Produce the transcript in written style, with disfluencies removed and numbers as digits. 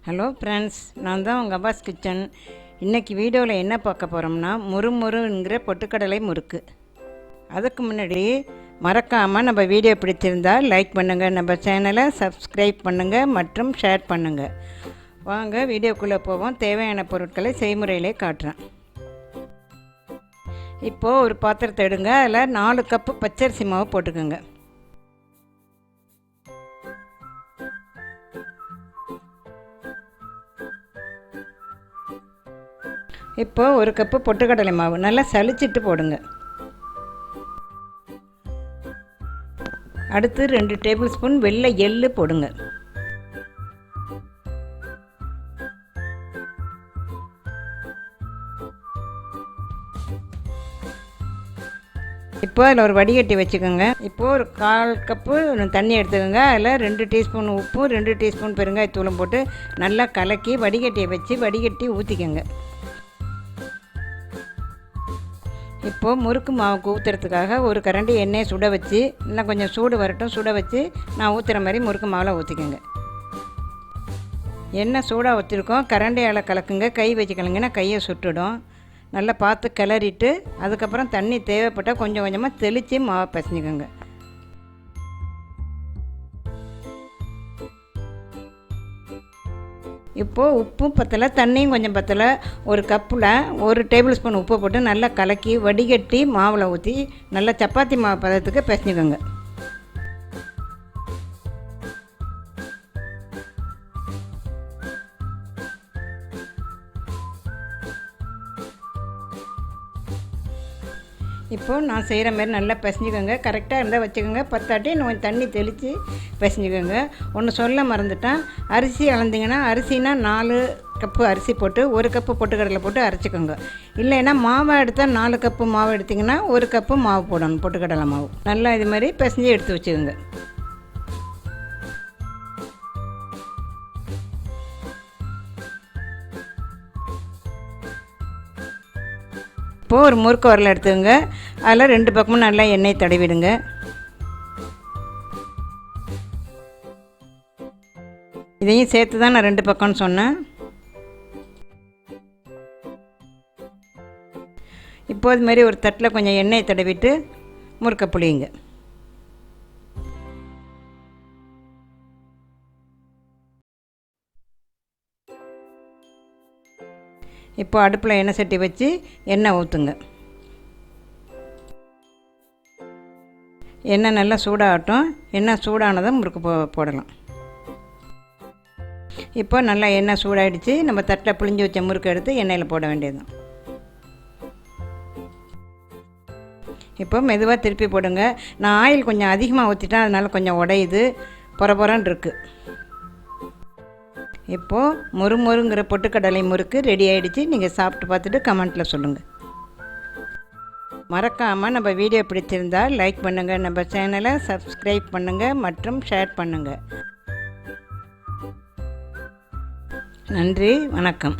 Hello friends, நான் தான் உங்கள் அவ்வாஸ் கிச்சன். இன்றைக்கி வீடியோவில் என்ன பார்க்க போகிறோம்னா முறுங்கிற பொட்டுக்கடலை முறுக்கு. அதுக்கு முன்னாடி மறக்காமல் நம்ம வீடியோ பிடிச்சிருந்தால் லைக் பண்ணுங்கள், நம்ம சேனலை சப்ஸ்கிரைப் பண்ணுங்கள் மற்றும் ஷேர் பண்ணுங்கள். வாங்க வீடியோக்குள்ளே போவோம். தேவையான பொருட்களை செய்முறையிலே காட்டுறேன். இப்போது ஒரு பாத்திரத்தை எடுங்க. அதில் 4 கப்பு பச்சரிசி மாவு போட்டுக்கோங்க. இப்போ 1 கப்பு பொட்டுக்கடலை மாவு நல்லா சலிச்சிட்டு போடுங்க. அடுத்து 2 டேபிள் ஸ்பூன் வெள்ளை எள்ளு போடுங்க. இப்போ அதில் ஒரு வடிகட்டி வச்சுக்கோங்க. இப்போது ஒரு 1/4 கப்பு தண்ணி எடுத்துக்கோங்க. அதில் 2 டீஸ்பூன் உப்பும் 2 டீஸ்பூன் பெருங்காயத்தூளும் போட்டு நல்லா கலக்கி வடிகட்டியை வச்சு வடிகட்டி ஊற்றிக்கோங்க. இப்போது முறுக்கு மாவுக்கு ஊற்றுறதுக்காக ஒரு கரண்டி எண்ணெயை சுட வச்சு இன்னும் கொஞ்சம் சூடு வரட்டும். சுட வச்சு நான் ஊற்றுற மாதிரி முறுக்கு மாவில் ஊற்றிக்கோங்க. எண்ணெய் சூடாக ஊற்றிருக்கோம். கரண்டியால் கலக்குங்க. கை வச்சு கலங்கினா கையை சுட்டுடும். நல்லா பார்த்து கிளறிட்டு அதுக்கப்புறம் தண்ணி தேவைப்பட்டால் கொஞ்சம் கொஞ்சமாக தெளித்து மாவை பிசைஞ்சிக்கோங்க. இப்போது உப்பும் பத்தலை, தண்ணியும் கொஞ்சம் பத்தலை. ஒரு கப்பில் 1 டேபிள் ஸ்பூன் உப்பு போட்டு நல்லா கலக்கி வடிகட்டி மாவில் ஊற்றி நல்லா சப்பாத்தி மாவு பதத்துக்கு பிசைஞ்சுக்கோங்க. இப்போது நான் செய்கிற மாதிரி நல்லா பிசைஞ்சிக்கோங்க. கரெக்டாக இருந்தால் வச்சுக்கோங்க. பத்தாட்டி கொஞ்சம் தண்ணி தெளித்து பிசைஞ்சிக்கோங்க. ஒன்று சொல்ல மறந்துட்டேன். அரிசி அளந்திங்கன்னா அரிசினா 4 கப்பு அரிசி போட்டு 1 கப்பு பொட்டுக்கடலை போட்டு அரைச்சிக்கோங்க. இல்லைன்னா மாவை எடுத்தால் 4 கப்பு மாவு எடுத்திங்கன்னா 1 கப்பு மாவு போடணும். பொட்டுக்கடலை மாவு நல்லா இது மாதிரி பிசைஞ்சு எடுத்து வச்சுக்கோங்க. இப்போது ஒரு முறுக்கு உரல் எடுத்துக்கோங்க. அதில் 2 பக்கமும் நல்லா எண்ணெய் தடவிடுங்க. இதையும் சேர்த்து தான் நான் 2 பக்கம்னு சொன்னேன். இப்போ இது மாதிரி ஒரு தட்டில் கொஞ்சம் எண்ணெய் தடவிட்டு முறுக்க புளியுங்க. இப்போ அடுப்பில் எண்ணெய் சட்டி வச்சு எண்ணெய் ஊற்றுங்க. எண்ணெய் நல்லா சூடாகட்டும். எண்ணெய் சூடானதும் முறுக்கு போடலாம். இப்போ நல்லா எண்ணெய் சூடாகிடுச்சு. நம்ம தட்டில் புளிஞ்சு வச்ச முறுக்கு எடுத்து எண்ணெயில் போட வேண்டியதுதான். இப்போ மெதுவாக திருப்பி போடுங்க. நான் ஆயில் கொஞ்சம் அதிகமாக ஊற்றிட்டேன், அதனால் கொஞ்சம் உடையுது, பொறன்னு இருக்குது. இப்போது முருங்கிற பொட்டுக்கடலை முறுக்கு ரெடி ஆகிடுச்சு. நீங்கள் சாப்பிட்டு பார்த்துட்டு கமெண்ட்டில் சொல்லுங்கள். மறக்காமல் நம்ம வீடியோ பிடிச்சிருந்தால் லைக் பண்ணுங்கள், நம்ம சேனலை சப்ஸ்கிரைப் பண்ணுங்கள் மற்றும் ஷேர் பண்ணுங்கள். நன்றி, வணக்கம்.